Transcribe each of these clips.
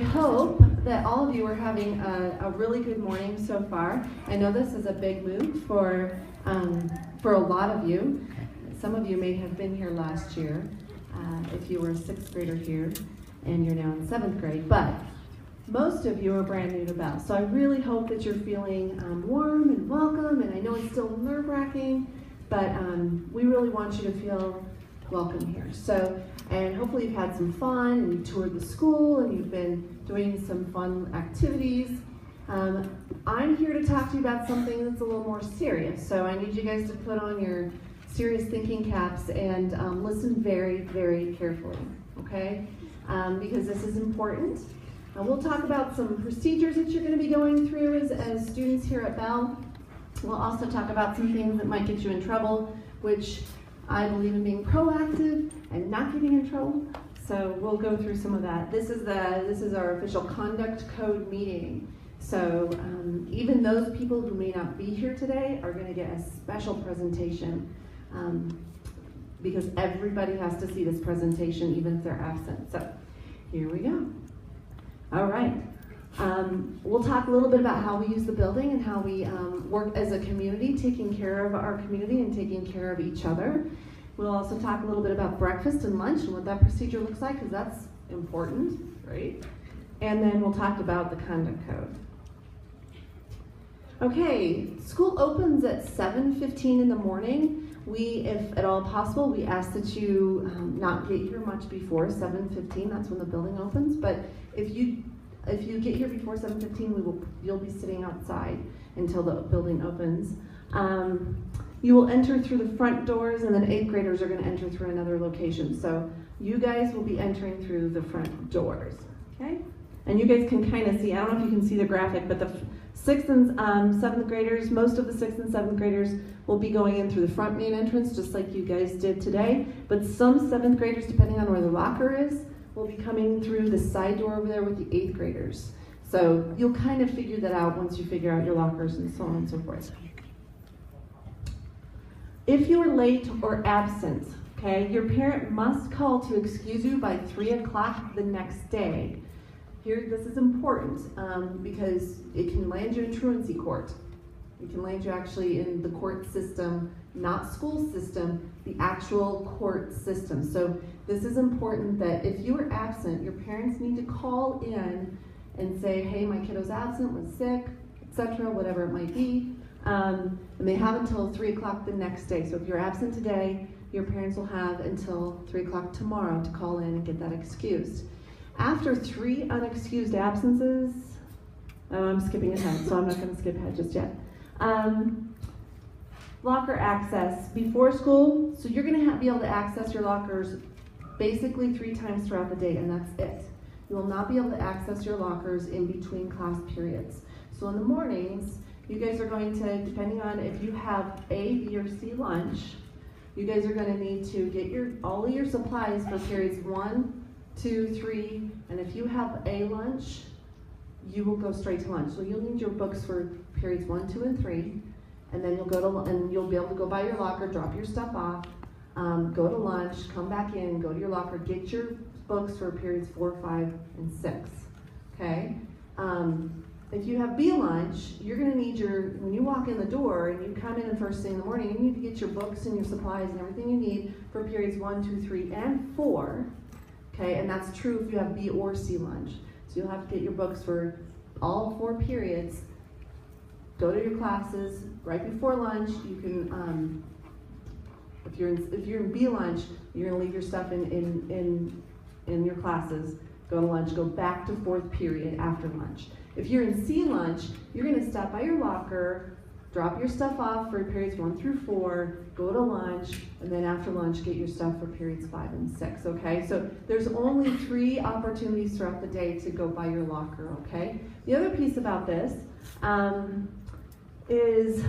hope that all of you are having a really good morning so far. I know this is a big move for a lot of you. Some of you may have been here last year if you were a 6th grader here and you're now in 7th grade, but most of you are brand new to Bell. So I really hope that you're feeling warm and welcome, and I know it's still nerve-wracking, but we really want you to feel welcome here. So, and hopefully you've had some fun and you toured the school and you've been doing some fun activities. I'm here to talk to you about something that's a little more serious. So I need you guys to put on your serious thinking caps and listen very, very carefully, okay? Because this is important. We'll talk about some procedures that you're going to be going through as students here at Bell. We'll also talk about some things that might get you in trouble, which I believe in being proactive and not getting in trouble. So we'll go through some of that. This is our official conduct code meeting. So even those people who may not be here today are going to get a special presentation because everybody has to see this presentation even if they're absent. So here we go. All right. We'll talk a little bit about how we use the building and how we work as a community, taking care of our community and taking care of each other. We'll also talk a little bit about breakfast and lunch and what that procedure looks like, because that's important, right? And then we'll talk about the conduct code. Okay, school opens at 7:15 in the morning. If at all possible, we ask that you not get here much before 7:15. That's when the building opens. But if you get here before 7:15, you'll be sitting outside until the building opens. You will enter through the front doors, and then 8th graders are going to enter through another location. So you guys will be entering through the front doors, okay? And you guys can kind of see, I don't know if you can see the graphic, but the 6th and 7th graders, most of the 6th and 7th graders will be going in through the front main entrance, just like you guys did today. But some 7th graders, depending on where the locker is, will be coming through the side door over there with the 8th graders. So you'll kind of figure that out once you figure out your lockers and so on and so forth. If you are late or absent, okay, your parent must call to excuse you by 3 o'clock the next day. Here, this is important because it can land you in truancy court. It can land you actually in the court system, not school system, the actual court system. So this is important that if you are absent, your parents need to call in and say, hey, my kiddo's absent, was sick, etc., whatever it might be. And they have until 3 o'clock the next day. So if you're absent today, your parents will have until 3 o'clock tomorrow to call in and get that excused. After 3 unexcused absences, I'm skipping ahead, so I'm not going to skip ahead just yet. Locker access before school. So you're going to be able to access your lockers basically 3 times throughout the day, and that's it. You will not be able to access your lockers in between class periods. So in the mornings, you guys are going to, depending on if you have A, B, or C lunch, you guys are going to need to get all of your supplies for periods 1, 2, 3, and if you have A lunch, you will go straight to lunch. So you'll need your books for periods 1, 2, and 3, and then you'll be able to go by your locker, drop your stuff off, go to lunch, come back in, go to your locker, get your books for periods 4, 5, and 6. Okay. If you have B lunch, you're going to need when you walk in the door and you come in the first thing in the morning, you need to get your books and your supplies and everything you need for periods 1, 2, 3, and 4. Okay, and that's true if you have B or C lunch. So you'll have to get your books for all 4 periods. Go to your classes right before lunch. You can, if you're in B lunch, you're going to leave your stuff in your classes. Go to lunch. Go back to 4th period after lunch. If you're in C lunch, you're going to stop by your locker, drop your stuff off for periods 1 through 4, go to lunch, and then after lunch, get your stuff for periods 5 and 6, okay? So there's only 3 opportunities throughout the day to go by your locker, okay? The other piece about this is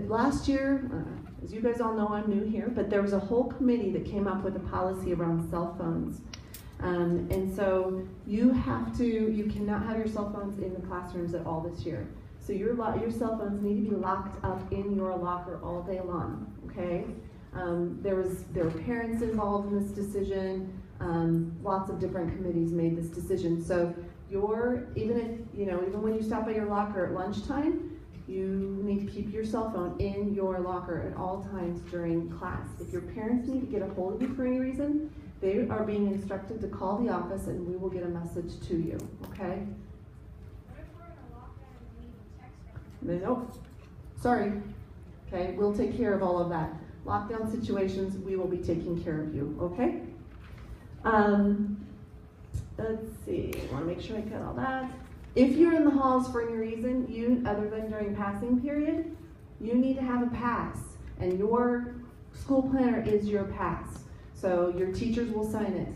last year, as you guys all know, I'm new here, but there was a whole committee that came up with a policy around cell phones. And so you cannot have your cell phones in the classrooms at all this year. So your cell phones need to be locked up in your locker all day long, okay? There were parents involved in this decision. Lots of different committees made this decision. So even when you stop by your locker at lunchtime, you need to keep your cell phone in your locker at all times during class. If your parents need to get a hold of you for any reason, they are being instructed to call the office and we will get a message to you, okay? What if we're in a lockdown and we need to text them? Nope. Sorry. Okay, we'll take care of all of that. Lockdown situations, we will be taking care of you, okay? Let's see, I want to make sure I got all that. If you're in the halls for any reason, other than during passing period, you need to have a pass, and your school planner is your pass. So your teachers will sign it.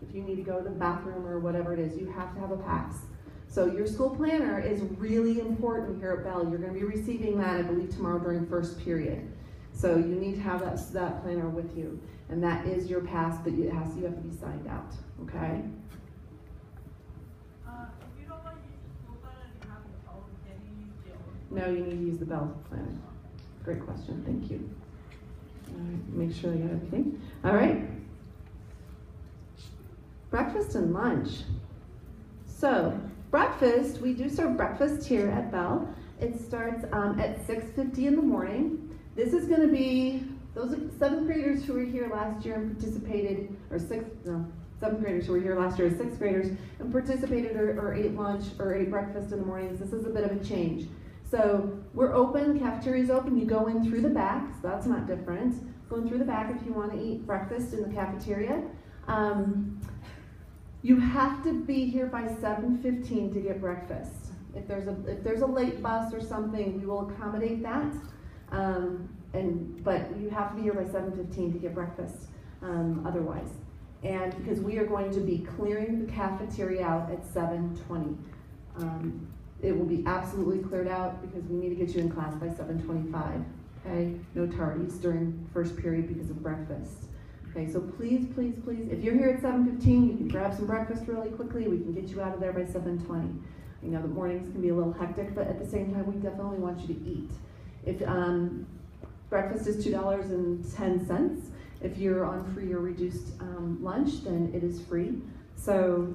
If you need to go to the bathroom or whatever it is, you have to have a pass. So your school planner is really important here at Bell. You're going to be receiving that, I believe, tomorrow during first period. So you need to have that planner with you, and that is your pass, but you have to be signed out. Okay. If you don't want to use the school planner and you have a phone, can you use the old? No, you need to use the Bell planner. Great question. Thank you. All right, make sure I got everything. All right. Breakfast and lunch. So breakfast, we do serve breakfast here at Bell. It starts at 6:50 in the morning. This is going to be those 7th graders who were here last year and participated, or 7th graders who were here last year as 6th graders and participated or ate lunch or ate breakfast in the mornings. This is a bit of a change. So we're open, cafeteria's open, you go in through the back, so that's not different. Go in through the back if you want to eat breakfast in the cafeteria. You have to be here by 7:15 to get breakfast. If there's a late bus or something, we will accommodate that. But you have to be here by 7:15 to get breakfast otherwise. And because we are going to be clearing the cafeteria out at 7:20. It will be absolutely cleared out because we need to get you in class by 7:25. Okay? No tardies during first period because of breakfast. Okay, so please, please, please, if you're here at 7:15, you can grab some breakfast really quickly. We can get you out of there by 7:20. I know the mornings can be a little hectic, but at the same time, we definitely want you to eat. If breakfast is $2.10. If you're on free or reduced lunch, then it is free. So,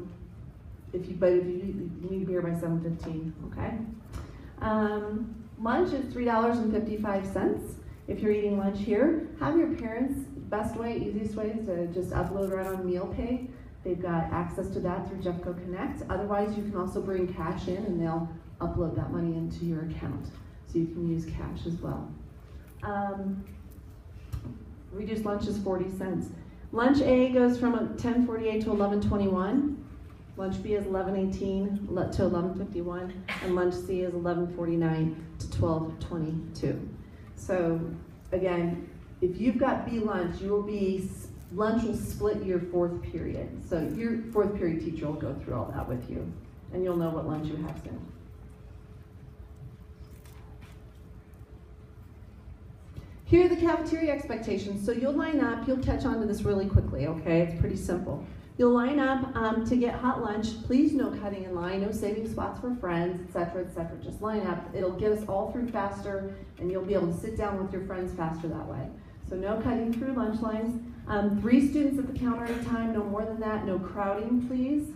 if you need to be here by 7:15, okay? Lunch is $3.55. If you're eating lunch here, have your parents. Best way, easiest way is to just upload right on MealPay. They've got access to that through Jeffco Connect. Otherwise, you can also bring cash in, and they'll upload that money into your account, so you can use cash as well. Reduced lunch is 40 cents. Lunch A goes from 10:48 to 11:21. Lunch B is 11:18 to 11:51, and lunch C is 11:49 to 12:22. So again, if you've got B lunch, lunch will split your 4th period. So your 4th period teacher will go through all that with you, and you'll know what lunch you have soon. Here are the cafeteria expectations. So you'll line up, you'll catch on to this really quickly, okay? It's pretty simple. You'll line up to get hot lunch. Please no cutting in line, no saving spots for friends, etc., etc. Just line up. It'll get us all through faster, and you'll be able to sit down with your friends faster that way. So no cutting through lunch lines. 3 students at the counter at a time, no more than that. No crowding, please.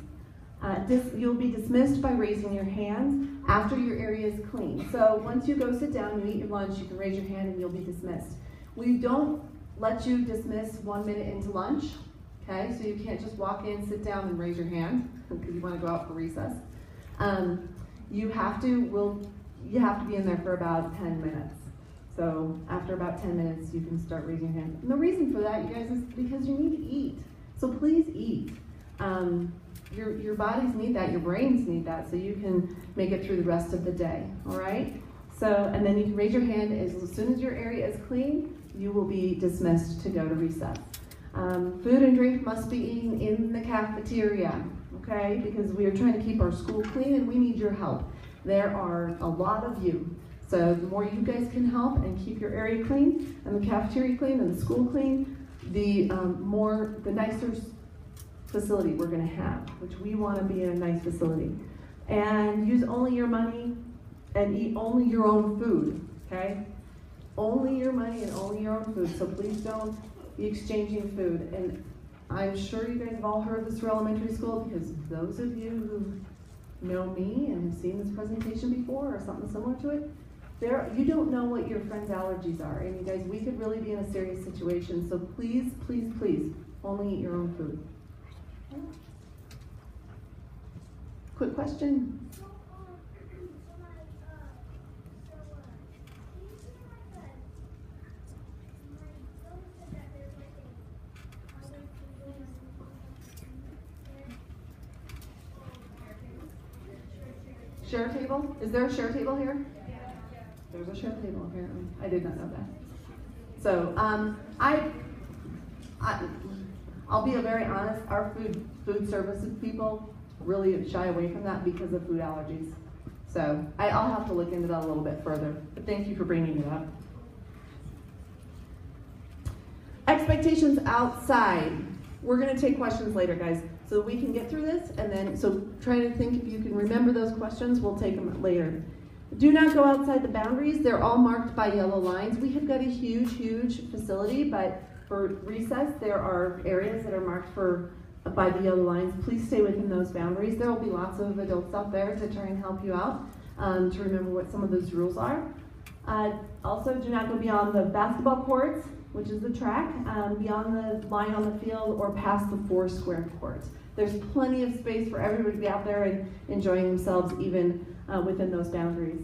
You'll be dismissed by raising your hands after your area is clean. So once you go sit down and eat your lunch, you can raise your hand and you'll be dismissed. We don't let you dismiss 1 minute into lunch, okay? So you can't just walk in, sit down, and raise your hand because you want to go out for recess. You have to be in there for about 10 minutes. So after about 10 minutes, you can start raising your hand. And the reason for that, you guys, is because you need to eat. So please eat. Your bodies need that, your brains need that, so you can make it through the rest of the day, all right? So, and then you can raise your hand as soon as your area is clean, you will be dismissed to go to recess. Food and drink must be eaten in the cafeteria, okay? Because we are trying to keep our school clean and we need your help. There are a lot of you. So the more you guys can help and keep your area clean and the cafeteria clean and the school clean, the nicer facility we're going to have, which we want to be in a nice facility. And use only your money and eat only your own food, okay? Only your money and only your own food, so please don't be exchanging food. And I'm sure you guys have all heard this through elementary school, because those of you who know me and have seen this presentation before or something similar to it, you don't know what your friend's allergies are. And you guys, we could really be in a serious situation. So please, please, please, only eat your own food. Quick question. Share table? Is there a share table here? There's a share table apparently. I did not know that. So I'll be very honest. Our food services people really shy away from that because of food allergies. So I'll have to look into that a little bit further. But thank you for bringing it up. Expectations outside. We're going to take questions later, guys, so we can get through this, and then, so try to think if you can remember those questions. We'll take them later. Do not go outside the boundaries. They're all marked by yellow lines. We have got a huge, huge facility, but for recess, there are areas that are marked by the yellow lines. Please stay within those boundaries. There will be lots of adults out there to try and help you out, to remember what some of those rules are. Also, do not go beyond the basketball courts, which is the track, beyond the line on the field, or past the 4 square courts. There's plenty of space for everybody to be out there and enjoying themselves, even within those boundaries.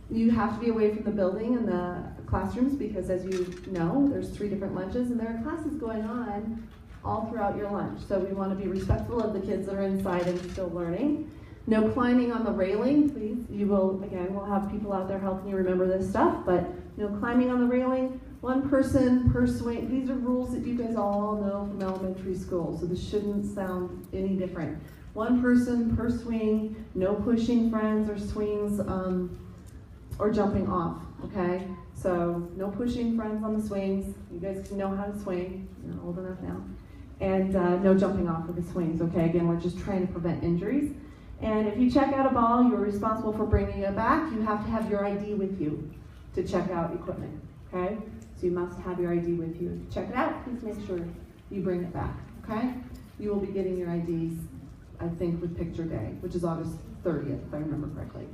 You have to be away from the building and the classrooms, because as you know, there's 3 different lunches, and there are classes going on all throughout your lunch. So we want to be respectful of the kids that are inside and still learning. No climbing on the railing, please. We'll have people out there helping you remember this stuff, but no climbing on the railing. 1 person per swing. These are rules that you guys all know from elementary school, so this shouldn't sound any different. 1 person per swing, no pushing friends or swings, or jumping off, okay? So no pushing friends on the swings. You guys know how to swing. You're old enough now. And no jumping off of the swings, okay? Again, we're just trying to prevent injuries. And if you check out a ball, you're responsible for bringing it back. You have to have your ID with you to check out equipment, okay? So you must have your ID with you. If you check it out, please make sure you bring it back, okay? You will be getting your IDs, I think, with picture day, which is August 30th, if I remember correctly.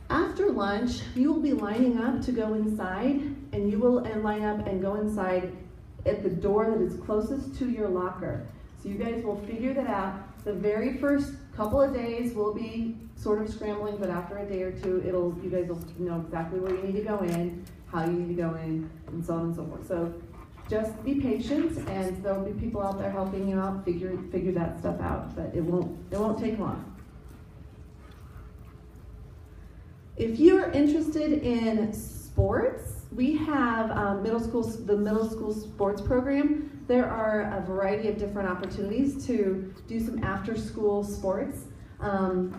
After lunch, you will be lining up to go inside, and you will line up and go inside at the door that is closest to your locker. So you guys will figure that out. The very first couple of days will be sort of scrambling, but after a day or two, you guys will know exactly where you need to go in, how you need to go in, and so on and so forth. So just be patient, and there'll be people out there helping you out figure that stuff out, but it won't take long. If you're interested in sports, we have the middle school sports program. There are a variety of different opportunities to do some after-school sports.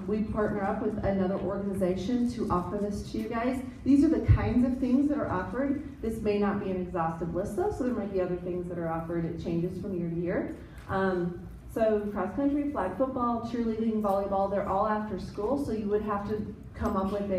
We partner up with another organization to offer this to you guys. These are the kinds of things that are offered. This may not be an exhaustive list though, so there might be other things that are offered. It changes from year to year. So cross country, flag football, cheerleading, volleyball, they're all after school, so you would have to come up with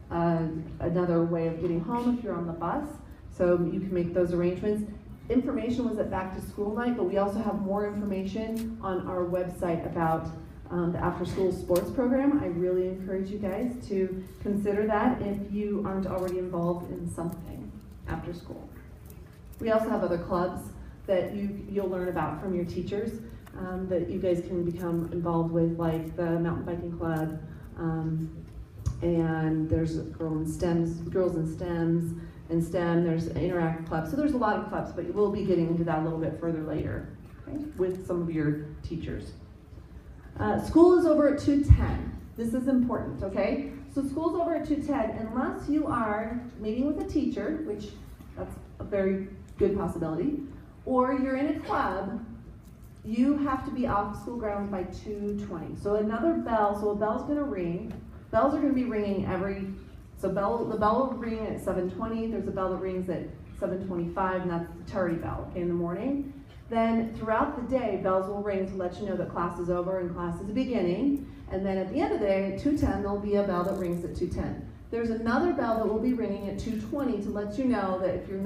another way of getting home if you're on the bus, so you can make those arrangements. Information was at back to school night, but we also have more information on our website about the after school sports program. I really encourage you guys to consider that if you aren't already involved in something after school. We also have other clubs that you'll learn about from your teachers that you guys can become involved with, like the mountain biking club, and there's girls in STEM, there's an Interact club. So there's a lot of clubs, but we'll be getting into that a little bit further later, okay, with some of your teachers. School is over at 2:10. This is important, okay? So school's over at 2:10 unless you are meeting with a teacher, which that's a very good possibility, or you're in a club. You have to be off school grounds by 2:20. So another bell, so a bell's gonna ring. Bells are gonna be ringing the bell will ring at 7:20. There's a bell that rings at 7:25, and that's the tardy bell, okay, in the morning. Then throughout the day, bells will ring to let you know that class is over and class is beginning. And then at the end of the day, at 2:10, there'll be a bell that rings at 2:10. There's another bell that will be ringing at 2:20 to let you know that if you're not